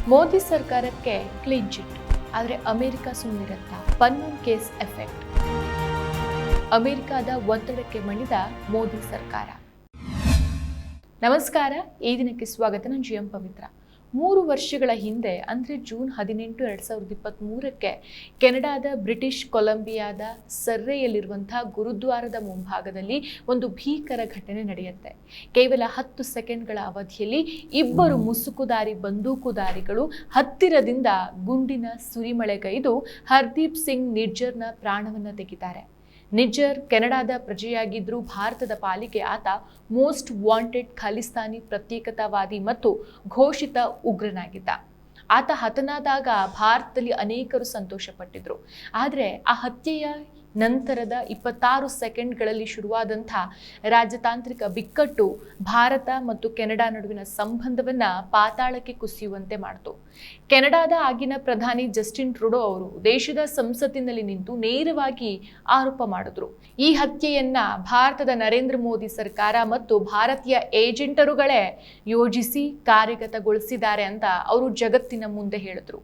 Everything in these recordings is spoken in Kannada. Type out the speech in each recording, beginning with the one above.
ಮೋದಿ ಸರ್ಕಾರಕ್ಕೆ ಕ್ಲೀನ್ ಚಿಟ್, ಆದರೆ ಅಮೆರಿಕ ಸುಮ್ಮನಿರತ್ತ. Pannun case effect. ಅಮೆರಿಕದ ಒತ್ತಡಕ್ಕೆ ಮಣಿದ ಮೋದಿ ಸರ್ಕಾರ. ನಮಸ್ಕಾರ, ಈ ದಿನಕ್ಕೆ ಸ್ವಾಗತ. ನಾನು GM ಪವಿತ್ರ. 3 ವರ್ಷಗಳ ಹಿಂದೆ ಅಂದರೆ ಜೂನ್ 18, 2023ಕ್ಕೆ ಕೆನಡಾದ ಬ್ರಿಟಿಷ್ ಕೊಲಂಬಿಯಾದ ಸರ್ರೆಯಲ್ಲಿರುವಂತಹ ಗುರುದ್ವಾರದ ಮುಂಭಾಗದಲ್ಲಿ ಒಂದು ಭೀಕರ ಘಟನೆ ನಡೆಯುತ್ತೆ. ಕೇವಲ 10 ಸೆಕೆಂಡ್ಗಳ ಅವಧಿಯಲ್ಲಿ 2 ಮುಸುಕುದಾರಿ ಬಂದೂಕುದಾರಿಗಳು ಹತ್ತಿರದಿಂದ ಗುಂಡಿನ ಸುರಿಮಳೆಗೈದು ಹರ್ದೀಪ್ ಸಿಂಗ್ ನಿಜ್ಜರ್ನ ಪ್ರಾಣವನ್ನು ತೆಗಿತಾರೆ. ನಿಜ್ಜರ್ ಕೆನಡಾದ ಪ್ರಜೆಯಾಗಿದ್ದರೂ ಭಾರತದ ಪಾಲಿಗೆ ಆತ ಮೋಸ್ಟ್ ವಾಂಟೆಡ್ ಖಲಿಸ್ತಾನಿ ಪ್ರತ್ಯೇಕತಾವಾದಿ ಮತ್ತು ಘೋಷಿತ ಉಗ್ರನಾಗಿದ್ದ. ಆತ ಹತನಾದಾಗ ಭಾರತದಲ್ಲಿ ಅನೇಕರು ಸಂತೋಷಪಟ್ಟಿದ್ರು. ಆದರೆ ಆ ಹತ್ಯೆಯ ನಂತರದ 26 ಸೆಕೆಂಡ್ಗಳಲ್ಲಿ ಶುರುವಾದಂಥ ರಾಜತಾಂತ್ರಿಕ ಬಿಕ್ಕಟ್ಟು ಭಾರತ ಮತ್ತು ಕೆನಡಾ ನಡುವಿನ ಸಂಬಂಧವನ್ನು ಪಾತಾಳಕ್ಕೆ ಕುಸಿಯುವಂತೆ ಮಾಡಿತು. ಕೆನಡಾದ ಆಗಿನ ಪ್ರಧಾನಿ ಜಸ್ಟಿನ್ ಟ್ರುಡೋ ಅವರು ದೇಶದ ಸಂಸತ್ತಿನಲ್ಲಿ ನಿಂತು ನೇರವಾಗಿ ಆರೋಪ ಮಾಡಿದ್ರು. ಈ ಹತ್ಯೆಯನ್ನ ಭಾರತದ ನರೇಂದ್ರ ಮೋದಿ ಸರ್ಕಾರ ಮತ್ತು ಭಾರತೀಯ ಏಜೆಂಟರುಗಳೇ ಯೋಜಿಸಿ ಕಾರ್ಯಗತಗೊಳಿಸಿದ್ದಾರೆ ಅಂತ ಅವರು ಜಗತ್ತಿನ ಮುಂದೆ ಹೇಳಿದ್ರು.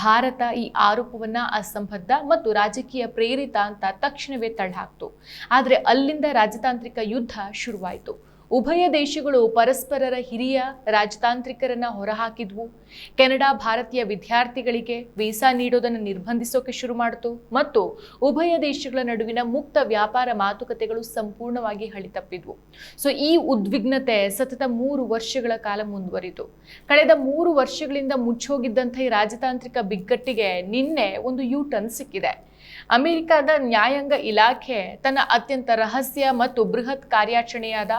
ಭಾರತ ಈ ಆರೋಪವನ್ನ ಅಸಂಬದ್ಧ ಮತ್ತು ರಾಜಕೀಯ ಪ್ರೇರಿತ ಅಂತ ತಕ್ಷಣವೇ ತಳ್ಳಹಾಕ್ತು. ಆದರೆ ಅಲ್ಲಿಂದ ರಾಜತಾಂತ್ರಿಕ ಯುದ್ಧ ಶುರುವಾಯಿತು. ಉಭಯ ದೇಶಗಳು ಪರಸ್ಪರರ ಹಿರಿಯ ರಾಜತಾಂತ್ರಿಕರನ್ನ ಹೊರಹಾಕಿದ್ವು. ಕೆನಡಾ ಭಾರತೀಯ ವಿದ್ಯಾರ್ಥಿಗಳಿಗೆ ವೀಸಾ ನೀಡೋದನ್ನು ನಿರ್ಬಂಧಿಸೋಕೆ ಶುರು ಮಾಡಿತು ಮತ್ತು ಉಭಯ ದೇಶಗಳ ನಡುವಿನ ಮುಕ್ತ ವ್ಯಾಪಾರ ಮಾತುಕತೆಗಳು ಸಂಪೂರ್ಣವಾಗಿ ಹಳಿತಪ್ಪಿದ್ವು. ಈ ಉದ್ವಿಗ್ನತೆ ಸತತ 3 ವರ್ಷಗಳ ಕಾಲ ಮುಂದುವರಿತು. ಕಳೆದ 3 ವರ್ಷಗಳಿಂದ ಮುಚ್ಚೋಗಿದ್ದಂಥ ಈ ರಾಜತಾಂತ್ರಿಕ ಬಿಕ್ಕಟ್ಟಿಗೆ ನಿನ್ನೆ ಒಂದು ಯೂ-ಟರ್ನ್ ಸಿಕ್ಕಿದೆ. ಅಮೆರಿಕದ ನ್ಯಾಯಾಂಗ ಇಲಾಖೆ ತನ್ನ ಅತ್ಯಂತ ರಹಸ್ಯ ಮತ್ತು ಬೃಹತ್ ಕಾರ್ಯಾಚರಣೆಯಾದ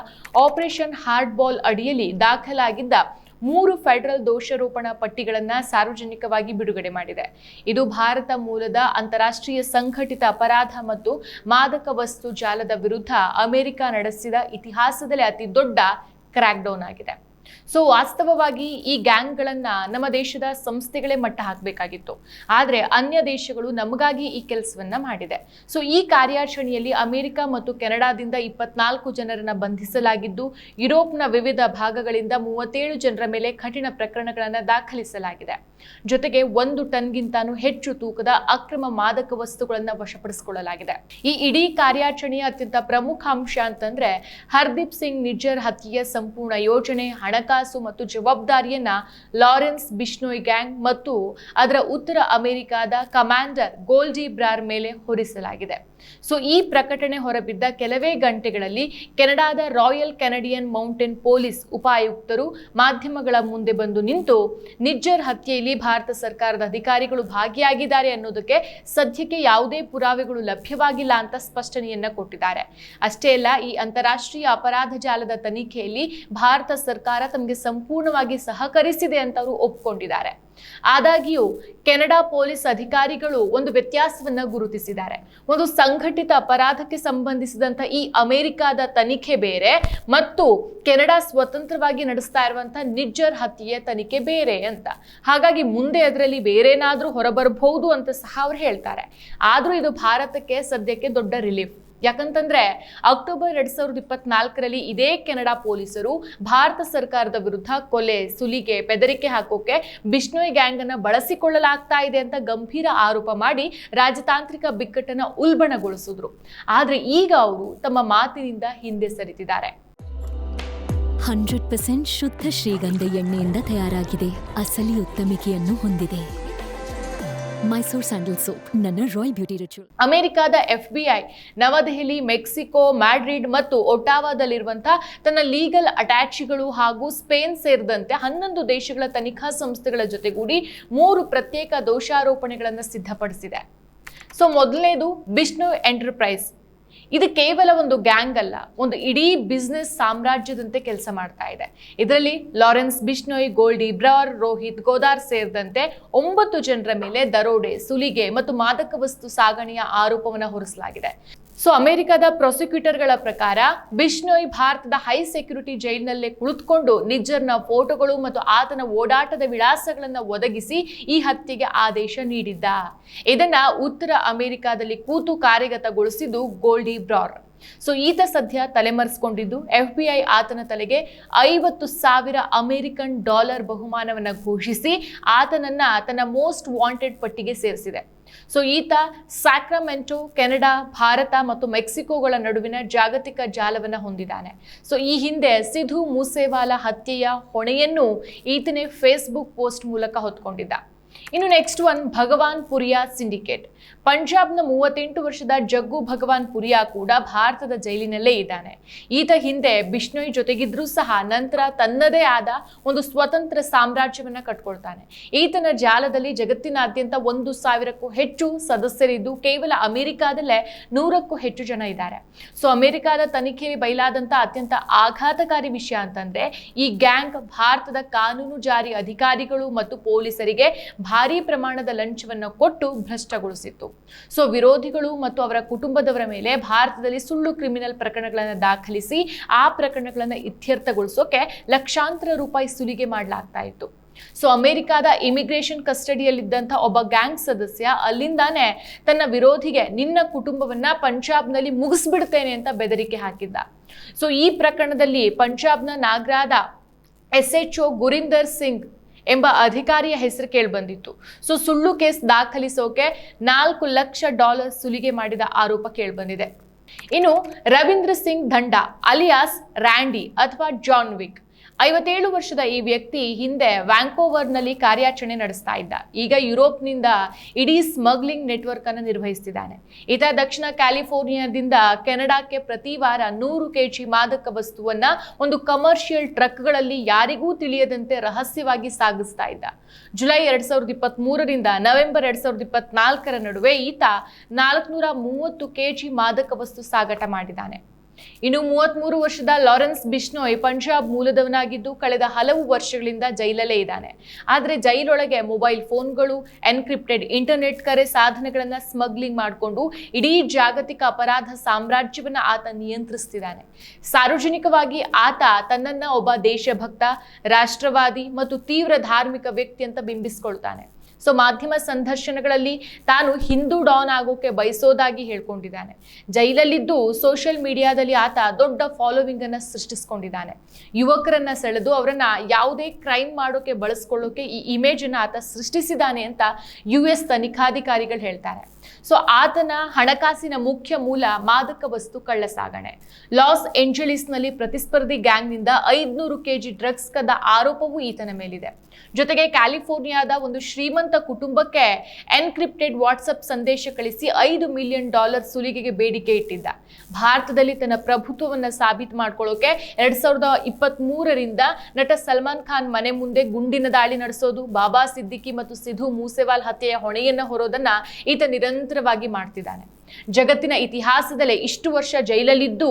ಆಪರೇಷನ್ ಹಾರ್ಡ್ ಬಾಲ್ ಅಡಿಯಲ್ಲಿ ದಾಖಲಾಗಿದ್ದ 3 ಫೆಡರಲ್ ದೋಷಾರೋಪಣಾ ಪಟ್ಟಿಗಳನ್ನು ಸಾರ್ವಜನಿಕವಾಗಿ ಬಿಡುಗಡೆ ಮಾಡಿದೆ. ಇದು ಭಾರತ ಮೂಲದ ಅಂತಾರಾಷ್ಟ್ರೀಯ ಸಂಘಟಿತ ಅಪರಾಧ ಮತ್ತು ಮಾದಕ ವಸ್ತು ಜಾಲದ ವಿರುದ್ಧ ಅಮೆರಿಕ ನಡೆಸಿದ ಇತಿಹಾಸದಲ್ಲೇ ಅತಿ ದೊಡ್ಡ ಕ್ರ್ಯಾಕ್ ಡೌನ್ ಆಗಿದೆ. ವಾಸ್ತವವಾಗಿ ಈ ಗ್ಯಾಂಗ್ಗಳನ್ನ ನಮ್ಮ ದೇಶದ ಸಂಸ್ಥೆಗಳೇ ಮಟ್ಟ ಹಾಕಬೇಕಾಗಿತ್ತು. ಆದರೆ ಅನ್ಯ ದೇಶಗಳು ನಮಗಾಗಿ ಈ ಕೆಲಸವನ್ನ ಮಾಡಿದೆ. ಈ ಕಾರ್ಯಾಚರಣೆಯಲ್ಲಿ ಅಮೆರಿಕ ಮತ್ತು ಕೆನಡಾದಿಂದ 24 ಜನರನ್ನ ಬಂಧಿಸಲಾಗಿದ್ದು, ಯುರೋಪ್ನ ವಿವಿಧ ಭಾಗಗಳಿಂದ 37 ಜನರ ಮೇಲೆ ಕಠಿಣ ಪ್ರಕರಣಗಳನ್ನು ದಾಖಲಿಸಲಾಗಿದೆ. ಜೊತೆಗೆ 1 ಟನ್ಗಿಂತಾನೂ ಹೆಚ್ಚು ತೂಕದ ಅಕ್ರಮ ಮಾದಕ ವಸ್ತುಗಳನ್ನು ವಶಪಡಿಸಿಕೊಳ್ಳಲಾಗಿದೆ. ಈ ಇಡೀ ಕಾರ್ಯಾಚರಣೆಯ ಅತ್ಯಂತ ಪ್ರಮುಖ ಅಂಶ ಅಂತಂದ್ರೆ ಹರ್ದೀಪ್ ಸಿಂಗ್ ನಿಜ್ಜರ್ ಹತ್ಯೆಯ ಸಂಪೂರ್ಣ ಯೋಜನೆ, ಹಣಕಾಸು ಮತ್ತು ಜವಾಬ್ದಾರಿಯನ್ನ ಲಾರೆನ್ಸ್ ಬಿಷ್ಣೋಯ್ ಗ್ಯಾಂಗ್ ಮತ್ತು ಅದರ ಉತ್ತರ ಅಮೆರಿಕಾದ ಕಮಾಂಡರ್ ಗೋಲ್ಡಿ ಬ್ರಾರ್ ಮೇಲೆ ಹೊರಿಸಲಾಗಿದೆ. ಈ ಪ್ರಕಟಣೆ ಹೊರಬಿದ್ದ ಕೆಲವೇ ಗಂಟೆಗಳಲ್ಲಿ ಕೆನಡಾದ ರಾಯಲ್ ಕೆನಡಿಯನ್ ಮೌಂಟೇನ್ ಪೊಲೀಸ್ ಉಪಾಯುಕ್ತರು ಮಾಧ್ಯಮಗಳ ಮುಂದೆ ಬಂದು ನಿಂತು ನಿಜ್ಜರ್ ಹತ್ಯೆಯಲ್ಲಿ ಭಾರತ ಸರ್ಕಾರದ ಅಧಿಕಾರಿಗಳು ಭಾಗಿಯಾಗಿದ್ದಾರೆ ಅನ್ನೋದಕ್ಕೆ ಸದ್ಯಕ್ಕೆ ಯಾವುದೇ ಪುರಾವೆಗಳು ಲಭ್ಯವಾಗಿಲ್ಲ ಅಂತ ಸ್ಪಷ್ಟನೆಯನ್ನ ಕೊಟ್ಟಿದ್ದಾರೆ. ಅಷ್ಟೇ ಅಲ್ಲ, ಈ ಅಂತಾರಾಷ್ಟ್ರೀಯ ಅಪರಾಧ ಜಾಲದ ತನಿಖೆಯಲ್ಲಿ ಭಾರತ ಸರ್ಕಾರ ತಮಗೆ ಸಂಪೂರ್ಣವಾಗಿ ಸಹಕರಿಸಿದೆ ಅಂತ ಅವರು ಒಪ್ಪಿಕೊಂಡಿದ್ದಾರೆ. ಆದಾಗ್ಯೂ ಕೆನಡಾ ಪೊಲೀಸ್ ಅಧಿಕಾರಿಗಳು ಒಂದು ವ್ಯತ್ಯಾಸವನ್ನ ಗುರುತಿಸಿದ್ದಾರೆ. ಒಂದು ಸಂಘಟಿತ ಅಪರಾಧಕ್ಕೆ ಸಂಬಂಧಿಸಿದಂತ ಈ ಅಮೆರಿಕದ ತನಿಖೆ ಬೇರೆ ಮತ್ತು ಕೆನಡಾ ಸ್ವತಂತ್ರವಾಗಿ ನಡೆಸ್ತಾ ಇರುವಂತಹ ನಿಜ್ಜರ್ ಹತ್ಯೆಯ ತನಿಖೆ ಬೇರೆ ಅಂತ. ಹಾಗಾಗಿ ಮುಂದೆ ಅದರಲ್ಲಿ ಬೇರೆನಾದ್ರೂ ಹೊರಬರಬಹುದು ಅಂತ ಸಹ ಅವರು ಹೇಳ್ತಾರೆ. ಆದ್ರೂ ಇದು ಭಾರತಕ್ಕೆ ಸದ್ಯಕ್ಕೆ ದೊಡ್ಡ ರಿಲೀಫ್. ಯಾಕಂತಂದ್ರೆ ಅಕ್ಟೋಬರ್ 2024ರಲ್ಲಿ ಇದೇ ಕೆನಡಾ ಪೊಲೀಸರು ಭಾರತ ಸರ್ಕಾರದ ವಿರುದ್ಧ ಕೊಲೆ, ಸುಲಿಗೆ, ಬೆದರಿಕೆ ಹಾಕೋಕೆ ಬಿಷ್ಣೋಯ್ ಗ್ಯಾಂಗ್ ಅನ್ನ ಬಳಸಿಕೊಳ್ಳಲಾಗ್ತಾ ಇದೆ ಅಂತ ಗಂಭೀರ ಆರೋಪ ಮಾಡಿ ರಾಜತಾಂತ್ರಿಕ ಬಿಕ್ಕಟ್ಟನ್ನ ಉಲ್ಬಣಗೊಳಿಸಿದ್ರು. ಆದ್ರೆ ಈಗ ಅವರು ತಮ್ಮ ಮಾತಿನಿಂದ ಹಿಂದೆ ಸರಿತಿದ್ದಾರೆ. 100% ಶುದ್ಧ ಶ್ರೀಗಂಧ ಎಣ್ಣೆಯಿಂದ ತಯಾರಾಗಿದೆ. ಅಸಲಿ ಉತ್ತಮಿಕೆಯನ್ನು ಹೊಂದಿದೆ. ಮೈಸೂರ್ ಸ್ಯಾಂಡಲ್ ಸೋಪ್, ನನ್ನ ರಾಯಲ್ ಬ್ಯೂಟಿ ರಿಚುವಲ್. ಅಮೆರಿಕದ FBI ನವದೆಹಲಿ, ಮೆಕ್ಸಿಕೋ, ಮ್ಯಾಡ್ರಿಡ್ ಮತ್ತು ಒಟಾವಾದಲ್ಲಿರುವಂತಹ ತನ್ನ ಲೀಗಲ್ ಅಟ್ಯಾಚಿಗಳು ಹಾಗೂ ಸ್ಪೇನ್ ಸೇರಿದಂತೆ 11 ದೇಶಗಳ ತನಿಖಾ ಸಂಸ್ಥೆಗಳ ಜೊತೆಗೂಡಿ 3 ಪ್ರತ್ಯೇಕ ದೋಷಾರೋಪಣೆಗಳನ್ನು ಸಿದ್ಧಪಡಿಸಿದೆ. ಮೊದಲನೇದು ಬಿಷ್ಣೋಯ್ ಎಂಟರ್ಪ್ರೈಸ್. ಇದು ಕೇವಲ ಒಂದು ಗ್ಯಾಂಗ್ ಅಲ್ಲ, ಒಂದು ಇಡೀ ಬಿಸ್ನೆಸ್ ಸಾಮ್ರಾಜ್ಯದಂತೆ ಕೆಲಸ ಮಾಡ್ತಾ ಇದೆ. ಇದರಲ್ಲಿ ಲಾರೆನ್ಸ್ ಬಿಷ್ಣೋಯ್, ಗೋಲ್ಡಿ ಬ್ರಾರ್, ರೋಹಿತ್ ಗೋದಾರ್ ಸೇರಿದಂತೆ 9 ಜನರ ಮೇಲೆ ದರೋಡೆ, ಸುಲಿಗೆ ಮತ್ತು ಮಾದಕ ವಸ್ತು ಸಾಗಣೆಯ ಆರೋಪವನ್ನು ಹೊರಿಸಲಾಗಿದೆ. ಅಮೆರಿಕದ ಪ್ರಾಸಿಕ್ಯೂಟರ್ಗಳ ಪ್ರಕಾರ ಬಿಷ್ಣೋಯ್ ಭಾರತದ ಹೈ ಸೆಕ್ಯೂರಿಟಿ ಜೈಲಿನಲ್ಲೇ ಕುಳಿತುಕೊಂಡು ನಿಜ್ಜರ್ನ ಫೋಟೋಗಳು ಮತ್ತು ಆತನ ಓಡಾಟದ ವಿಳಾಸಗಳನ್ನು ಒದಗಿಸಿ ಈ ಹತ್ಯೆಗೆ ಆದೇಶ ನೀಡಿದ್ದ. ಇದನ್ನ ಉತ್ತರ ಅಮೆರಿಕಾದಲ್ಲಿ ಕೂತು ಕಾರ್ಯಗತಗೊಳಿಸಿದ್ದು ಗೋಲ್ಡಿ ಬ್ರಾರ್. ಸೊ ಈತ ಸದ್ಯ ತಲೆಮರೆಸಿಕೊಂಡಿದ್ದು FBI ಆತನ ತಲೆಗೆ $50,000 ಅಮೆರಿಕನ್ ಬಹುಮಾನವನ್ನ ಘೋಷಿಸಿ ಆತನನ್ನ ತನ್ನ ಮೋಸ್ಟ್ ವಾಂಟೆಡ್ ಪಟ್ಟಿಗೆ ಸೇರಿಸಿದೆ. ಸೊ ಈತ ಸ್ಯಾಕ್ರಮೆಂಟೋ, ಕೆನಡಾ, ಭಾರತ ಮತ್ತು ಮೆಕ್ಸಿಕೋಗಳ ನಡುವಿನ ಜಾಗತಿಕ ಜಾಲವನ್ನು ಹೊಂದಿದ್ದಾನೆ. ಸೊ ಈ ಹಿಂದೆ ಸಿಧು ಮೂಸೇವಾಲಾ ಹತ್ಯೆಯ ಹೊಣೆಯನ್ನು ಈತನೇ ಫೇಸ್ಬುಕ್ ಪೋಸ್ಟ್ ಮೂಲಕ ಹೊತ್ಕೊಂಡಿದ್ದ. ಇನ್ನು ನೆಕ್ಸ್ಟ್ ಒನ್, ಭಗವಾನ್ ಪುರಿಯಾ ಸಿಂಡಿಕೇಟ್. ಪಂಜಾಬ್ನ 38 ವರ್ಷದ ಜಗ್ಗು ಭಗವಾನ್ ಪುರಿಯಾ ಕೂಡ ಭಾರತದ ಜೈಲಿನಲ್ಲೇ ಇದ್ದಾನೆ. ಈತ ಹಿಂದೆ ಬಿಷ್ಣೋಯ್ ಜೊತೆಗಿದ್ರೂ ಸಹ ನಂತರ ತನ್ನದೇ ಆದ ಒಂದು ಸ್ವತಂತ್ರ ಸಾಮ್ರಾಜ್ಯವನ್ನ ಕಟ್ಕೊಳ್ತಾನೆ. ಈತನ ಜಾಲದಲ್ಲಿ ಜಗತ್ತಿನಾದ್ಯಂತ 1,000ಕ್ಕೂ ಹೆಚ್ಚು ಸದಸ್ಯರಿದ್ದು ಕೇವಲ ಅಮೆರಿಕಾದಲ್ಲೇ 100ಕ್ಕೂ ಹೆಚ್ಚು ಜನ ಇದ್ದಾರೆ. ಸೊ ಅಮೆರಿಕಾದ ತನಿಖೆಯಲ್ಲಿ ಬಯಲಾದಂತ ಅತ್ಯಂತ ಆಘಾತಕಾರಿ ವಿಷಯ ಅಂತಂದ್ರೆ ಈ ಗ್ಯಾಂಗ್ ಭಾರತದ ಕಾನೂನು ಜಾರಿ ಅಧಿಕಾರಿಗಳು ಮತ್ತು ಪೊಲೀಸರಿಗೆ ಭಾರೀ ಪ್ರಮಾಣದ ಲಂಚವನ್ನು ಕೊಟ್ಟು ಭ್ರಷ್ಟಗೊಳಿಸಿತ್ತು. ಸೊ ವಿರೋಧಿಗಳು ಮತ್ತು ಅವರ ಕುಟುಂಬದವರ ಮೇಲೆ ಭಾರತದಲ್ಲಿ ಸುಳ್ಳು ಕ್ರಿಮಿನಲ್ ಪ್ರಕರಣಗಳನ್ನು ದಾಖಲಿಸಿ ಆ ಪ್ರಕರಣಗಳನ್ನು ಇತ್ಯರ್ಥಗೊಳಿಸೋಕೆ ಲಕ್ಷಾಂತರ ರೂಪಾಯಿ ಸುಲಿಗೆ ಮಾಡಲಾಗ್ತಾ ಇತ್ತು. ಸೊ ಅಮೆರಿಕಾದ ಇಮಿಗ್ರೇಷನ್ ಕಸ್ಟಡಿಯಲ್ಲಿದ್ದಂಥ ಒಬ್ಬ ಗ್ಯಾಂಗ್ ಸದಸ್ಯ ಅಲ್ಲಿಂದಾನೇ ತನ್ನ ವಿರೋಧಿಗೆ ನಿನ್ನ ಕುಟುಂಬವನ್ನ ಪಂಜಾಬ್ನಲ್ಲಿ ಮುಗಿಸ್ಬಿಡ್ತೇನೆ ಅಂತ ಬೆದರಿಕೆ ಹಾಕಿದ್ದ. ಸೊ ಈ ಪ್ರಕರಣದಲ್ಲಿ ಪಂಜಾಬ್ನ ನಾಗ್ರಾದ SHO ಗುರಿಂದರ್ ಸಿಂಗ್ ಎಂಬ ಅಧಿಕಾರಿಯ ಹೆಸರು ಕೇಳಿಬಂದಿತ್ತು. ಸೊ ಸುಳ್ಳು ಕೇಸ್ ದಾಖಲಿಸೋಕೆ $4 ಲಕ್ಷ ಸುಲಿಗೆ ಮಾಡಿದ ಆರೋಪ ಕೇಳಿಬಂದಿದೆ. ಇನ್ನು ರವೀಂದ್ರ ಸಿಂಗ್ ದಂಡಾ ಅಲಿಯಾಸ್ ರ್ಯಾಂಡಿ ಅಥವಾ ಜಾನ್ ವಿಕ್, 57 ವರ್ಷದ ಈ ವ್ಯಕ್ತಿ ಹಿಂದೆ ವ್ಯಾಂಕೋವರ್ನಲ್ಲಿ ಕಾರ್ಯಾಚರಣೆ ನಡೆಸ್ತಾ ಇದ್ದ. ಈಗ ಯುರೋಪ್ನಿಂದ ಇಡೀ ಸ್ಮಗ್ಲಿಂಗ್ ನೆಟ್ವರ್ಕ್ ಅನ್ನು ನಿರ್ವಹಿಸ್ತಿದ್ದಾನೆ. ಈತ ದಕ್ಷಿಣ ಕ್ಯಾಲಿಫೋರ್ನಿಯಾದಿಂದ ಕೆನಡಾಕ್ಕೆ ಪ್ರತಿ ವಾರ 100 kg ಮಾದಕ ವಸ್ತುವನ್ನ ಒಂದು ಕಮರ್ಷಿಯಲ್ ಟ್ರಕ್ಗಳಲ್ಲಿ ಯಾರಿಗೂ ತಿಳಿಯದಂತೆ ರಹಸ್ಯವಾಗಿ ಸಾಗಿಸ್ತಾ ಇದ್ದ. ಜುಲೈ 2023ರಿಂದ ನವೆಂಬರ್ 2024 ನಡುವೆ ಈತ 430 kg ಮಾದಕ ವಸ್ತು ಸಾಗಾಟ ಮಾಡಿದ್ದಾನೆ. ಇನ್ನು 33 ವರ್ಷದ ಲಾರೆನ್ಸ್ ಬಿಷ್ಣೋಯ್ ಪಂಜಾಬ್ ಮೂಲದವನಾಗಿದ್ದು ಕಳೆದ ಹಲವು ವರ್ಷಗಳಿಂದ ಜೈಲಲ್ಲೇ ಇದ್ದಾನೆ. ಆದರೆ ಜೈಲೊಳಗೆ ಮೊಬೈಲ್ ಫೋನ್ಗಳು, ಎನ್ಕ್ರಿಪ್ಟೆಡ್ ಇಂಟರ್ನೆಟ್ ಕರೆ ಸಾಧನಗಳನ್ನ ಸ್ಮಗ್ಲಿಂಗ್ ಮಾಡಿಕೊಂಡು ಇಡೀ ಜಾಗತಿಕ ಅಪರಾಧ ಸಾಮ್ರಾಜ್ಯವನ್ನ ಆತ ನಿಯಂತ್ರಿಸ್ತಿದ್ದಾನೆ. ಸಾರ್ವಜನಿಕವಾಗಿ ಆತ ತನ್ನನ್ನ ಒಬ್ಬ ದೇಶಭಕ್ತ, ರಾಷ್ಟ್ರವಾದಿ ಮತ್ತು ತೀವ್ರ ಧಾರ್ಮಿಕ ವ್ಯಕ್ತಿ ಅಂತ ಬಿಂಬಿಸ್ಕೊಳ್ತಾನೆ. ಸೊ ಮಾಧ್ಯಮ ಸಂದರ್ಶನಗಳಲ್ಲಿ ತಾನು ಹಿಂದೂ ಡಾನ್ ಆಗೋಕೆ ಬಯಸೋದಾಗಿ ಹೇಳ್ಕೊಂಡಿದ್ದಾನೆ. ಜೈಲಲ್ಲಿದ್ದು ಸೋಷಿಯಲ್ ಮೀಡಿಯಾದಲ್ಲಿ ಆತ ದೊಡ್ಡ ಫಾಲೋವಿಂಗ್ ಅನ್ನ ಸೃಷ್ಟಿಸ್ಕೊಂಡಿದ್ದಾನೆ. ಯುವಕರನ್ನ ಸೆಳೆದು ಅವರನ್ನ ಯಾವುದೇ ಕ್ರೈಮ್ ಮಾಡೋಕೆ ಬಳಸ್ಕೊಳ್ಳೋಕೆ ಈ ಇಮೇಜ್ ಅನ್ನ ಆತ ಸೃಷ್ಟಿಸಿದ್ದಾನೆ ಅಂತ US ತನಿಖಾಧಿಕಾರಿಗಳು ಹೇಳ್ತಾರೆ. ಸೊ ಆತನ ಹಣಕಾಸಿನ ಮುಖ್ಯ ಮೂಲ ಮಾದಕ ವಸ್ತು ಕಳ್ಳಸಾಗಣೆ. ಲಾಸ್ ಏಂಜಲೀಸ್ನಲ್ಲಿ ಪ್ರತಿಸ್ಪರ್ಧಿ ಗ್ಯಾಂಗ್ನಿಂದ 500 kg ಡ್ರಗ್ಸ್ ಕದ್ದ ಆರೋಪವೂ ಈತನ ಮೇಲಿದೆ. ಜೊತೆಗೆ ಕ್ಯಾಲಿಫೋರ್ನಿಯಾದ ಒಂದು ಶ್ರೀಮಂತ ಕುಟುಂಬಕ್ಕೆ ಎನ್ಕ್ರಿಪ್ಟೆಡ್ ವಾಟ್ಸಪ್ ಸಂದೇಶ ಕಳಿಸಿ $5 ಮಿಲಿಯನ್ ಸುಲಿಗೆಗೆ ಬೇಡಿಕೆ ಇಟ್ಟಿದ್ದ. ಭಾರತದಲ್ಲಿ ತನ್ನ ಪ್ರಭುತ್ವವನ್ನು ಸಾಬೀತು ಮಾಡ್ಕೊಳ್ಳೋಕೆ 2023ರಿಂದ ನಟ ಸಲ್ಮಾನ್ ಖಾನ್ ಮನೆ ಮುಂದೆ ಗುಂಡಿನ ದಾಳಿ ನಡೆಸೋದು, ಬಾಬಾ ಸಿದ್ದಿಕಿ ಮತ್ತು ಸಿಧು ಮೂಸೇವಾಲ್ ಹತ್ಯೆಯ ಹೊಣೆಯನ್ನ ಹೊರೋದನ್ನ ಈತ ನಿರಂತರವಾಗಿ ಮಾಡ್ತಿದ್ದಾನೆ. ಜಗತ್ತಿನ ಇತಿಹಾಸದಲ್ಲೇ ಇಷ್ಟು ವರ್ಷ ಜೈಲಲ್ಲಿದ್ದು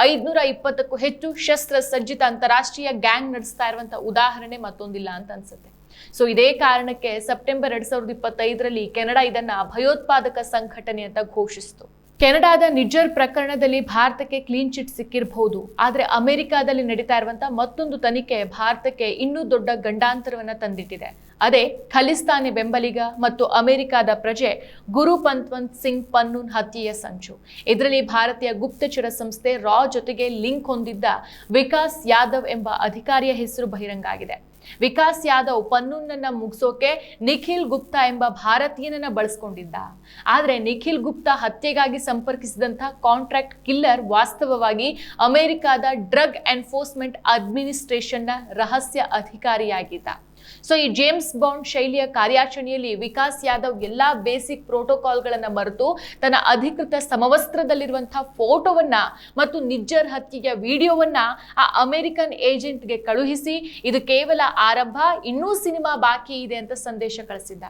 520ಕ್ಕೂ ಹೆಚ್ಚು ಶಸ್ತ್ರ ಸಜ್ಜಿತ ಅಂತಾರಾಷ್ಟ್ರೀಯ ಗ್ಯಾಂಗ್ ನಡೆಸ್ತಾ ಇರುವಂತಹ ಉದಾಹರಣೆ ಮತ್ತೊಂದಿಲ್ಲ ಅಂತ ಅನ್ಸುತ್ತೆ. ಸೊ ಇದೇ ಕಾರಣಕ್ಕೆ ಸೆಪ್ಟೆಂಬರ್ 2025ರಲ್ಲಿ ಕೆನಡಾ ಇದನ್ನ ಭಯೋತ್ಪಾದಕ ಸಂಘಟನೆ ಅಂತ ಘೋಷಿಸಿತು. ಕೆನಡಾದ ನಿಜರ್ ಪ್ರಕರಣದಲ್ಲಿ ಭಾರತಕ್ಕೆ ಕ್ಲೀನ್ ಚಿಟ್ ಸಿಕ್ಕಿರಬಹುದು. ಆದರೆ ಅಮೆರಿಕಾದಲ್ಲಿ ನಡೀತಾ ಇರುವಂತಹ ಮತ್ತೊಂದು ತನಿಖೆ ಭಾರತಕ್ಕೆ ಇನ್ನೂ ದೊಡ್ಡ ಗಂಡಾಂತರವನ್ನ ತಂದಿಟ್ಟಿದೆ. ಅದೇ ಖಲಿಸ್ತಾನಿ ಬೆಂಬಲಿಗ ಮತ್ತು ಅಮೆರಿಕಾದ ಪ್ರಜೆ ಗುರು ಪಂತ್ವಂತ್ ಸಿಂಗ್ ಪನ್ನೂನ್ ಹತ್ಯೆಯ ಸಂಚು. ಇದರಲ್ಲಿ ಭಾರತೀಯ ಗುಪ್ತಚರ ಸಂಸ್ಥೆ ರಾ ಜೊತೆಗೆ ಲಿಂಕ್ ಹೊಂದಿದ್ದ ವಿಕಾಸ್ ಯಾದವ್ ಎಂಬ ಅಧಿಕಾರಿಯ ಹೆಸರು ಬಹಿರಂಗ ಆಗಿದೆ. ವಿಕಾಸ್ ಯಾದವ್ ಪನ್ನೂನ್ನನ್ನ ಮುಗಿಸೋಕೆ ನಿಖಿಲ್ ಗುಪ್ತಾ ಎಂಬ ಭಾರತೀಯನನ್ನ ಬಳಸ್ಕೊಂಡಿದ್ದ. ಆದ್ರೆ ನಿಖಿಲ್ ಗುಪ್ತಾ ಹತ್ಯೆಗಾಗಿ ಸಂಪರ್ಕಿಸಿದಂಥ ಕಾಂಟ್ರಾಕ್ಟ್ ಕಿಲ್ಲರ್ ವಾಸ್ತವವಾಗಿ ಅಮೆರಿಕಾದ ಡ್ರಗ್ ಎನ್ಫೋರ್ಸ್ಮೆಂಟ್ ಅಡ್ಮಿನಿಸ್ಟ್ರೇಷನ್ನ ರಹಸ್ಯ ಅಧಿಕಾರಿಯಾಗಿದ್ದ. ಸೊ ಈ ಜೇಮ್ಸ್ ಬಾಂಡ್ ಶೈಲಿಯ ಕಾರ್ಯಾಚರಣೆಯಲ್ಲಿ ವಿಕಾಸ್ ಯಾದವ್ ಎಲ್ಲಾ ಬೇಸಿಕ್ ಪ್ರೋಟೋಕಾಲ್ಗಳನ್ನ ಮರೆತು ತನ್ನ ಅಧಿಕೃತ ಸಮವಸ್ತ್ರದಲ್ಲಿರುವಂತಹ ಫೋಟೋವನ್ನ ಮತ್ತು ನಿಜ್ಜರ್ ಹತ್ಯೆಯ ವಿಡಿಯೋವನ್ನ ಆ ಅಮೆರಿಕನ್ ಏಜೆಂಟ್ಗೆ ಕಳುಹಿಸಿ ಇದು ಕೇವಲ ಆರಂಭ, ಇನ್ನೂ ಸಿನಿಮಾ ಬಾಕಿ ಇದೆ ಅಂತ ಸಂದೇಶ ಕಳಿಸಿದ್ದ.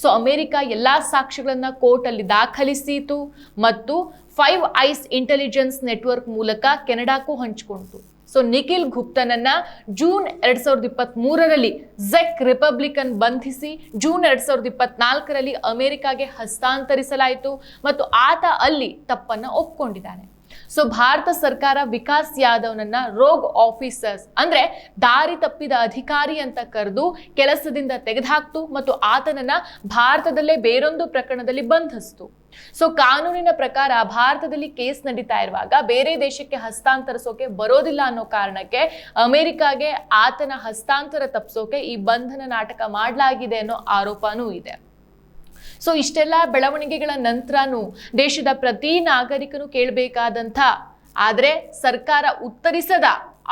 ಸೊ ಅಮೆರಿಕ ಎಲ್ಲಾ ಸಾಕ್ಷ್ಯಗಳನ್ನ ಕೋರ್ಟ್ ಅಲ್ಲಿ ದಾಖಲಿಸಿತು ಮತ್ತು 5 ಐಸ್ ಇಂಟೆಲಿಜೆನ್ಸ್ ನೆಟ್ವರ್ಕ್ ಮೂಲಕ ಕೆನಡಾಕ್ಕೂ ಹಂಚಿಕೊಂಡಿತು. ಸೊ ನಿಖಿಲ್ ಗುಪ್ತನನ್ನ ಜೂನ್ 2023ರಲ್ಲಿ ಝೆಕ್ ರಿಪಬ್ಲಿಕನ್ ಬಂಧಿಸಿ ಜೂನ್ 2024ರಲ್ಲಿ ಅಮೆರಿಕಾಗೆ ಹಸ್ತಾಂತರಿಸಲಾಯಿತು ಮತ್ತು ಆತ ಅಲ್ಲಿ ತಪ್ಪನ್ನ ಒಪ್ಕೊಂಡಿದ್ದಾನೆ. ಸೊ ಭಾರತ ಸರ್ಕಾರ ವಿಕಾಸ್ ಯಾದವ್ನನ್ನ ರೋಗ್ ಆಫೀಸರ್ಸ್ ಅಂದ್ರೆ ದಾರಿ ತಪ್ಪಿದ ಅಧಿಕಾರಿ ಅಂತ ಕರೆದು ಕೆಲಸದಿಂದ ತೆಗೆದುಹಾಕ್ತು ಮತ್ತು ಆತನನ್ನ ಭಾರತದಲ್ಲೇ ಬೇರೊಂದು ಪ್ರಕರಣದಲ್ಲಿ ಬಂಧಿಸ್ತು. ಸೊ ಕಾನೂನಿನ ಪ್ರಕಾರ ಭಾರತದಲ್ಲಿ ಕೇಸ್ ನಡೀತಾ ಇರುವಾಗ ಬೇರೆ ದೇಶಕ್ಕೆ ಹಸ್ತಾಂತರಿಸೋಕೆ ಬರೋದಿಲ್ಲ ಅನ್ನೋ ಕಾರಣಕ್ಕೆ ಅಮೆರಿಕಾಗೆ ಆತನ ಹಸ್ತಾಂತರ ತಪ್ಪಿಸೋಕೆ ಈ ಬಂಧನ ನಾಟಕ ಮಾಡಲಾಗಿದೆ ಅನ್ನೋ ಆರೋಪನೂ ಇದೆ. ಸೊ ಇಷ್ಟೆಲ್ಲ ಬೆಳವಣಿಗೆಗಳ ನಂತರನೂ ದೇಶದ ಪ್ರತಿ ನಾಗರಿಕನು ಕೇಳಬೇಕಾದಂಥ ಆದರೆ ಸರ್ಕಾರ ಉತ್ತರಿಸದ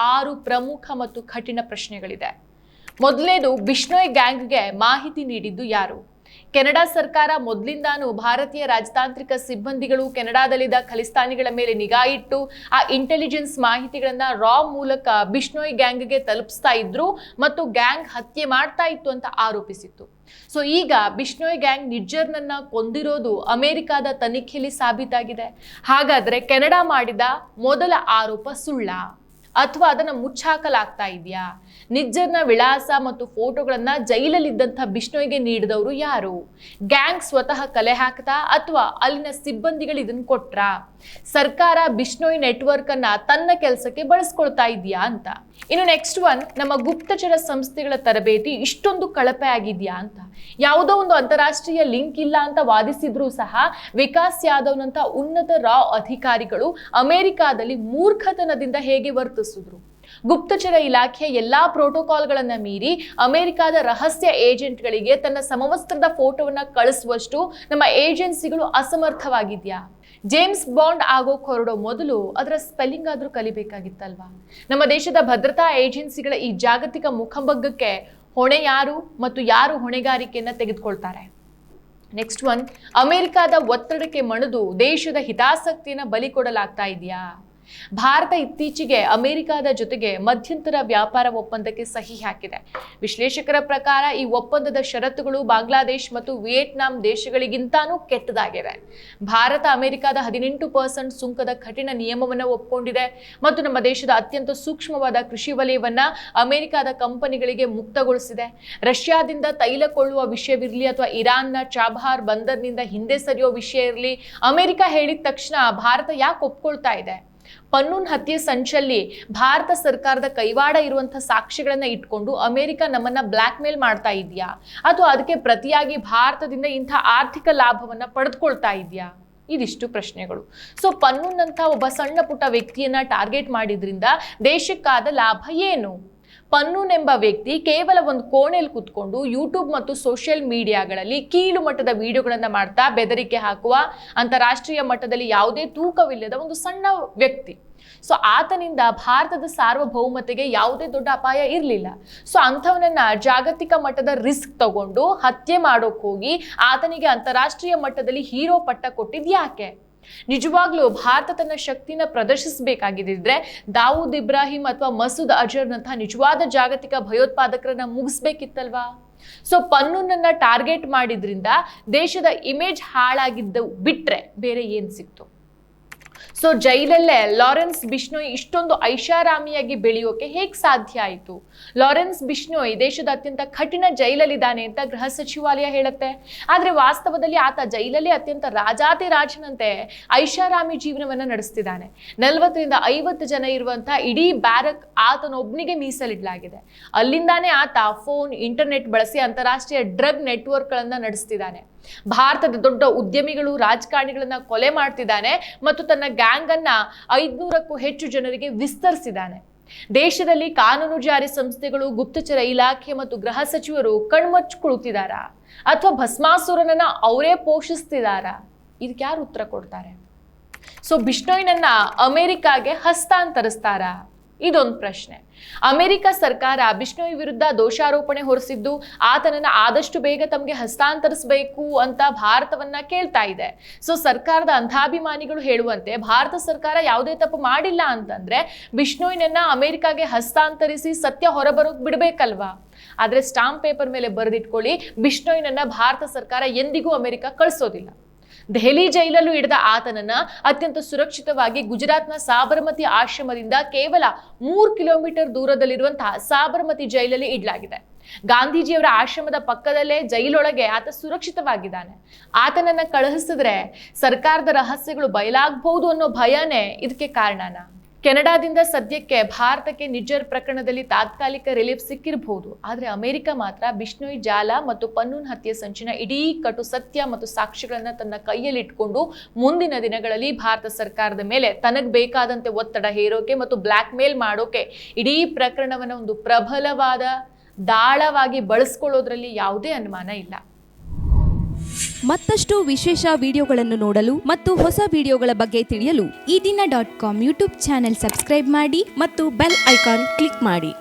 6 ಪ್ರಮುಖ ಮತ್ತು ಕಠಿಣ ಪ್ರಶ್ನೆಗಳಿದೆ. ಮೊದಲನೇದು, ಬಿಷ್ಣೋಯ್ ಗ್ಯಾಂಗ್ಗೆ ಮಾಹಿತಿ ನೀಡಿದ್ದು ಯಾರು? ಕೆನಡಾ ಸರ್ಕಾರ ಮೊದಲಿಂದಾನು ಭಾರತೀಯ ರಾಜತಾಂತ್ರಿಕ ಸಿಬ್ಬಂದಿಗಳು ಕೆನಡಾದಲ್ಲಿದ್ದ ಖಲಿಸ್ತಾನಿಗಳ ಮೇಲೆ ನಿಗಾ ಇಟ್ಟು ಆ ಇಂಟೆಲಿಜೆನ್ಸ್ ಮಾಹಿತಿಗಳನ್ನ ರಾ ಮೂಲಕ ಬಿಷ್ಣೋಯ್ ಗ್ಯಾಂಗ್ಗೆ ತಲುಪಿಸ್ತಾ ಇದ್ರು ಮತ್ತು ಗ್ಯಾಂಗ್ ಹತ್ಯೆ ಮಾಡ್ತಾ ಇತ್ತು ಅಂತ ಆರೋಪಿಸಿತ್ತು. ಸೊ ಈಗ ಬಿಷ್ಣೋಯ್ ಗ್ಯಾಂಗ್ ನಿಜ್ಜರ್ನನ್ನ ಕೊಂದಿರೋದು ಅಮೆರಿಕಾದ ತನಿಖೆಯಲ್ಲಿ ಸಾಬೀತಾಗಿದೆ. ಹಾಗಾದ್ರೆ ಕೆನಡಾ ಮಾಡಿದ ಮೊದಲ ಆರೋಪ ಸುಳ್ಳ ಅಥವಾ ಅದನ್ನ ಮುಚ್ಚಾಕಲಾಗ್ತಾ ಇದೆಯಾ? ನಿಜ್ಜರ್ನ ವಿಳಾಸ ಮತ್ತು ಫೋಟೋಗಳನ್ನ ಜೈಲಲ್ಲಿದ್ದಂಥ ಬಿಷ್ಣೋಯ್ಗೆ ನೀಡಿದವರು ಯಾರು? ಗ್ಯಾಂಗ್ ಸ್ವತಃ ಕಲೆ ಹಾಕ್ತಾ ಅಥವಾ ಅಲ್ಲಿನ ಸಿಬ್ಬಂದಿಗಳು ಇದನ್ನ ಕೊಟ್ರಾ? ಸರ್ಕಾರ ಬಿಷ್ಣೋಯ್ ನೆಟ್ವರ್ಕ್ ಅನ್ನ ತನ್ನ ಕೆಲಸಕ್ಕೆ ಬಳಸ್ಕೊಳ್ತಾ ಇದೆಯಾ ಅಂತ. ಇನ್ನು ನೆಕ್ಸ್ಟ್ ಒನ್, ನಮ್ಮ ಗುಪ್ತಚರ ಸಂಸ್ಥೆಗಳ ತರಬೇತಿ ಇಷ್ಟೊಂದು ಕಳಪೆ ಆಗಿದ್ಯಾ ಅಂತ. ಯಾವುದೋ ಒಂದು ಅಂತಾರಾಷ್ಟ್ರೀಯ ಲಿಂಕ್ ಇಲ್ಲ ಅಂತ ವಾದಿಸಿದ್ರು ಸಹ ವಿಕಾಸ್ ಯಾದವ್ನಂತ ಉನ್ನತ ರಾ ಅಧಿಕಾರಿಗಳು ಅಮೆರಿಕಾದಲ್ಲಿ ಮೂರ್ಖತನದಿಂದ ಹೇಗೆ ವರ್ತಿಸಿದ್ರು? ಗುಪ್ತಚರ ಇಲಾಖೆಯ ಎಲ್ಲಾ ಪ್ರೋಟೋಕಾಲ್ಗಳನ್ನ ಮೀರಿ ಅಮೆರಿಕಾದ ರಹಸ್ಯ ಏಜೆಂಟ್ಗಳಿಗೆ ತನ್ನ ಸಮವಸ್ತ್ರದ ಫೋಟೋವನ್ನ ಕಳಿಸುವಷ್ಟು ನಮ್ಮ ಏಜೆನ್ಸಿಗಳು ಅಸಮರ್ಥವಾಗಿದ್ಯಾ? ಜೇಮ್ಸ್ ಬಾಂಡ್ ಆಗೋಕ್ ಹೊರಡೋ ಮೊದಲು ಅದರ ಸ್ಪೆಲ್ಲಿಂಗ್ ಆದ್ರೂ ಕಲಿಬೇಕಾಗಿತ್ತಲ್ವಾ? ನಮ್ಮ ದೇಶದ ಭದ್ರತಾ ಏಜೆನ್ಸಿಗಳ ಈ ಜಾಗತಿಕ ಮುಖಭಂಗಕ್ಕೆ ಹೊಣೆ ಯಾರು ಮತ್ತು ಯಾರು ಹೊಣೆಗಾರಿಕೆಯನ್ನ ತೆಗೆದುಕೊಳ್ತಾರೆ? ನೆಕ್ಸ್ಟ್ ಒನ್, ಅಮೆರಿಕಾದ ಒತ್ತಡಕ್ಕೆ ಮಣಿದು ದೇಶದ ಹಿತಾಸಕ್ತಿಯನ್ನ ಬಲಿ ಕೊಡಲಾಗ್ತಾ ಇದೆಯಾ? ಭಾರತ ಇತ್ತೀಚೆಗೆ ಅಮೆರಿಕಾದ ಜೊತೆಗೆ ಮಧ್ಯಂತರ ವ್ಯಾಪಾರ ಒಪ್ಪಂದಕ್ಕೆ ಸಹಿ ಹಾಕಿದೆ. ವಿಶ್ಲೇಷಕರ ಪ್ರಕಾರ ಈ ಒಪ್ಪಂದದ ಷರತ್ತುಗಳು ಬಾಂಗ್ಲಾದೇಶ್ ಮತ್ತು ವಿಯೆಟ್ನಾಂ ದೇಶಗಳಿಗಿಂತಾನೂ ಕೆಟ್ಟದಾಗಿವೆ. ಭಾರತ ಅಮೆರಿಕಾದ 18% ಸುಂಕದ ಕಠಿಣ ನಿಯಮವನ್ನು ಒಪ್ಪಿಕೊಂಡಿದೆ ಮತ್ತು ನಮ್ಮ ದೇಶದ ಅತ್ಯಂತ ಸೂಕ್ಷ್ಮವಾದ ಕೃಷಿ ವಲಯವನ್ನ ಅಮೆರಿಕಾದ ಕಂಪನಿಗಳಿಗೆ ಮುಕ್ತಗೊಳಿಸಿದೆ. ರಷ್ಯಾದಿಂದ ತೈಲ ಕೊಳ್ಳುವ ವಿಷಯವಿರಲಿ ಅಥವಾ ಇರಾನ್ನ ಚಾಬಹಾರ್ ಬಂದರ್ನಿಂದ ಹಿಂದೆ ಸರಿಯೋ ವಿಷಯ ಇರಲಿ, ಅಮೆರಿಕ ಹೇಳಿದ ತಕ್ಷಣ ಭಾರತ ಯಾಕೆ ಒಪ್ಕೊಳ್ತಾ ಇದೆ? ಪನ್ನೂನ್ ಹತ್ಯೆ ಸಂಚಲ್ಲಿ ಭಾರತ ಸರ್ಕಾರದ ಕೈವಾಡ ಇರುವಂತಹ ಸಾಕ್ಷಿಗಳನ್ನ ಇಟ್ಕೊಂಡು ಅಮೆರಿಕ ನಮ್ಮನ್ನ ಬ್ಲಾಕ್ ಮೇಲ್ ಮಾಡ್ತಾ ಇದೆಯಾ ಅಥವಾ ಅದಕ್ಕೆ ಪ್ರತಿಯಾಗಿ ಭಾರತದಿಂದ ಇಂಥ ಆರ್ಥಿಕ ಲಾಭವನ್ನ ಪಡೆದುಕೊಳ್ತಾ ಇದೆಯಾ? ಇದಿಷ್ಟು ಪ್ರಶ್ನೆಗಳು. ಸೊ ಪನ್ನೂನ್ ಅಂತ ಒಬ್ಬ ಸಣ್ಣ ಪುಟ್ಟ ವ್ಯಕ್ತಿಯನ್ನ ಟಾರ್ಗೆಟ್ ಮಾಡಿದ್ರಿಂದ ದೇಶಕ್ಕಾದ ಲಾಭ ಏನು? ಪನ್ನೂನ್ ಎಂಬ ವ್ಯಕ್ತಿ ಕೇವಲ ಒಂದು ಕೋಣೆಯಲ್ಲಿ ಕುತ್ಕೊಂಡು ಯೂಟ್ಯೂಬ್ ಮತ್ತು ಸೋಷಿಯಲ್ ಮೀಡಿಯಾಗಳಲ್ಲಿ ಕೀಳು ಮಟ್ಟದ ವಿಡಿಯೋಗಳನ್ನ ಮಾಡ್ತಾ ಬೆದರಿಕೆ ಹಾಕುವ ಅಂತಾರಾಷ್ಟ್ರೀಯ ಮಟ್ಟದಲ್ಲಿ ಯಾವುದೇ ತೂಕವಿಲ್ಲದ ಒಂದು ಸಣ್ಣ ವ್ಯಕ್ತಿ. ಸೊ ಆತನಿಂದ ಭಾರತದ ಸಾರ್ವಭೌಮತೆಗೆ ಯಾವುದೇ ದೊಡ್ಡ ಅಪಾಯ ಇರಲಿಲ್ಲ. ಸೊ ಅಂಥವನನ್ನ ಜಾಗತಿಕ ಮಟ್ಟದ ರಿಸ್ಕ್ ತಗೊಂಡು ಹತ್ಯೆ ಮಾಡೋಕ್ ಹೋಗಿ ಆತನಿಗೆ ಅಂತಾರಾಷ್ಟ್ರೀಯ ಮಟ್ಟದಲ್ಲಿ ಹೀರೋ ಪಟ್ಟ ಕೊಟ್ಟಿದ್ ಯಾಕೆ? ನಿಜವಾಗ್ಲೂ ಭಾರತ ತನ್ನ ಶಕ್ತಿನ ಪ್ರದರ್ಶಿಸಬೇಕಾಗಿದ್ರೆ ದಾವೂದ್ ಇಬ್ರಾಹಿಂ ಅಥವಾ ಮಸೂದ್ ಅಜರ್ನಂತಹ ನಿಜವಾದ ಜಾಗತಿಕ ಭಯೋತ್ಪಾದಕರನ್ನ ಮುಗಿಸ್ಬೇಕಿತ್ತಲ್ವಾ? ಸೊ ಪನ್ನೂನನ್ನ ಟಾರ್ಗೆಟ್ ಮಾಡಿದ್ರಿಂದ ದೇಶದ ಇಮೇಜ್ ಹಾಳಾಗಿದ್ದು ಬಿಟ್ರೆ ಬೇರೆ ಏನ್ ಸಿಕ್ತು? ಸೊ ಜೈಲಲ್ಲೇ ಲಾರೆನ್ಸ್ ಬಿಷ್ಣೋಯ್ ಇಷ್ಟೊಂದು ಐಷಾರಾಮಿಯಾಗಿ ಬೆಳೆಯೋಕೆ ಹೇಗೆ ಸಾಧ್ಯ ಆಯಿತು? ಲಾರೆನ್ಸ್ ಬಿಷ್ಣೋಯ್ ದೇಶದ ಅತ್ಯಂತ ಕಠಿಣ ಜೈಲಲ್ಲಿದ್ದಾನೆ ಅಂತ ಗೃಹ ಸಚಿವಾಲಯ ಹೇಳುತ್ತೆ. ಆದರೆ ವಾಸ್ತವದಲ್ಲಿ ಆತ ಜೈಲಲ್ಲಿ ಅತ್ಯಂತ ರಾಜಾತಿರಾಜನಂತೆ ಐಷಾರಾಮಿ ಜೀವನವನ್ನ ನಡೆಸ್ತಿದ್ದಾನೆ. 40ರಿಂದ 50 ಜನ ಇರುವಂತಹ ಇಡೀ ಬ್ಯಾರಕ್ ಆತನೊಬ್ಬನಿಗೆ ಮೀಸಲಿಡಲಾಗಿದೆ. ಅಲ್ಲಿಂದಾನೇ ಆತ ಫೋನ್, ಇಂಟರ್ನೆಟ್ ಬಳಸಿ ಅಂತಾರಾಷ್ಟ್ರೀಯ ಡ್ರಗ್ ನೆಟ್ವರ್ಕ್ಗಳನ್ನ ನಡೆಸ್ತಿದ್ದಾನೆ. ಭಾರತದ ದೊಡ್ಡ ಉದ್ಯಮಿಗಳು, ರಾಜಕಾರಣಿಗಳನ್ನ ಕೊಲೆ ಮಾಡ್ತಿದ್ದಾನೆ ಮತ್ತು ತನ್ನ ಗ್ಯಾಂಗ್ ಅನ್ನ 500ಕ್ಕೂ ಹೆಚ್ಚು ಜನರಿಗೆ ವಿಸ್ತರಿಸಿದ್ದಾನೆ. ದೇಶದಲ್ಲಿ ಕಾನೂನು ಜಾರಿ ಸಂಸ್ಥೆಗಳು, ಗುಪ್ತಚರ ಇಲಾಖೆ ಮತ್ತು ಗೃಹ ಸಚಿವರು ಕಣ್ಮುಚ್ಚಿ ಕುಳಿತಿದ್ದಾರಾ ಅಥವಾ ಭಸ್ಮಾಸುರನನ್ನ ಅವರೇ ಪೋಷಿಸ್ತಿದ್ದಾರಾ? ಇದಕ್ಕೆ ಯಾರು ಉತ್ತರ ಕೊಡ್ತಾರೆ? ಸೊ ಬಿಷ್ಣೋಯ್ನನ್ನ ಅಮೆರಿಕಾಗೆ ಹಸ್ತಾಂತರಿಸ್ತಾರಾ? ಇದೊಂದು ಪ್ರಶ್ನೆ. ಅಮೆರಿಕ ಸರ್ಕಾರ ಬಿಷ್ಣೋಯ್ ವಿರುದ್ಧ ದೋಷಾರೋಪಣೆ ಹೊರಿಸಿದ್ದು ಆತನನ್ನ ಆದಷ್ಟು ಬೇಗ ತಮಗೆ ಹಸ್ತಾಂತರಿಸಬೇಕು ಅಂತ ಭಾರತವನ್ನ ಕೇಳ್ತಾ ಇದೆ. ಸೊ ಸರ್ಕಾರದ ಅಂಧಾಭಿಮಾನಿಗಳು ಹೇಳುವಂತೆ ಭಾರತ ಸರ್ಕಾರ ಯಾವುದೇ ತಪ್ಪು ಮಾಡಿಲ್ಲ ಅಂತಂದ್ರೆ ಬಿಷ್ಣೋಯ್ನನ್ನ ಅಮೆರಿಕಾಗೆ ಹಸ್ತಾಂತರಿಸಿ ಸತ್ಯ ಹೊರಬರೋಕ್ ಬಿಡ್ಬೇಕಲ್ವಾ? ಆದ್ರೆ ಸ್ಟಾಂಪ್ ಪೇಪರ್ ಮೇಲೆ ಬರೆದಿಟ್ಕೊಳ್ಳಿ, ಬಿಷ್ಣೋಯ್ನನ್ನ ಭಾರತ ಸರ್ಕಾರ ಎಂದಿಗೂ ಅಮೆರಿಕ ಕಳಿಸೋದಿಲ್ಲ. ದೆಹಲಿ ಜೈಲಲ್ಲೂ ಹಿಡಿದ ಆತನನ್ನ ಅತ್ಯಂತ ಸುರಕ್ಷಿತವಾಗಿ ಗುಜರಾತ್ನ ಸಾಬರಮತಿ ಆಶ್ರಮದಿಂದ ಕೇವಲ 3 ಕಿಲೋಮೀಟರ್ ದೂರದಲ್ಲಿರುವಂತಹ ಸಾಬರಮತಿ ಜೈಲಲ್ಲಿ ಇಡಲಾಗಿದೆ. ಗಾಂಧೀಜಿಯವರ ಆಶ್ರಮದ ಪಕ್ಕದಲ್ಲೇ ಜೈಲೊಳಗೆ ಆತ ಸುರಕ್ಷಿತವಾಗಿದ್ದಾನೆ. ಆತನನ್ನ ಕಳುಹಿಸಿದ್ರೆ ಸರ್ಕಾರದ ರಹಸ್ಯಗಳು ಬಯಲಾಗಬಹುದು ಅನ್ನೋ ಭಯನೇ ಇದಕ್ಕೆ ಕಾರಣನ. ಕೆನಡಾದಿಂದ ಸದ್ಯಕ್ಕೆ ಭಾರತಕ್ಕೆ ನಿಜ್ಜರ್ ಪ್ರಕರಣದಲ್ಲಿ ತಾತ್ಕಾಲಿಕ ರಿಲೀಫ್ ಸಿಕ್ಕಿರಬಹುದು. ಆದರೆ ಅಮೆರಿಕ ಮಾತ್ರ ಬಿಷ್ಣೋಯ್ ಜಾಲ ಮತ್ತು ಪನ್ನೂನ್ ಹತ್ಯೆ ಸಂಚಿನ ಇಡೀ ಕಟು ಸತ್ಯ ಮತ್ತು ಸಾಕ್ಷಿಗಳನ್ನ ತನ್ನ ಕೈಯಲ್ಲಿ ಇಟ್ಕೊಂಡು ಮುಂದಿನ ದಿನಗಳಲ್ಲಿ ಭಾರತ ಸರ್ಕಾರದ ಮೇಲೆ ತನಗೆ ಬೇಕಾದಂತೆ ಒತ್ತಡ ಹೇರೋಕೆ ಮತ್ತು ಬ್ಲ್ಯಾಕ್ ಮೇಲ್ ಮಾಡೋಕೆ ಇಡೀ ಪ್ರಕರಣವನ್ನ ಒಂದು ಪ್ರಬಲವಾದ ದಾಳವಾಗಿ ಬಳಸ್ಕೊಳ್ಳೋದ್ರಲ್ಲಿ ಯಾವುದೇ ಅನುಮಾನ ಇಲ್ಲ. ಮತ್ತಷ್ಟು ವಿಶೇಷ ವಿಡಿಯೋಗಳನ್ನು ನೋಡಲು ಮತ್ತು ಹೊಸ ವಿಡಿಯೋಗಳ ಬಗ್ಗೆ ತಿಳಿಯಲು ಈ ದಿನ .com ಯೂಟ್ಯೂಬ್ ಚಾನೆಲ್ ಸಬ್ಸ್ಕ್ರೈಬ್ ಮಾಡಿ ಮತ್ತು ಬೆಲ್ ಐಕಾನ್ ಕ್ಲಿಕ್ ಮಾಡಿ.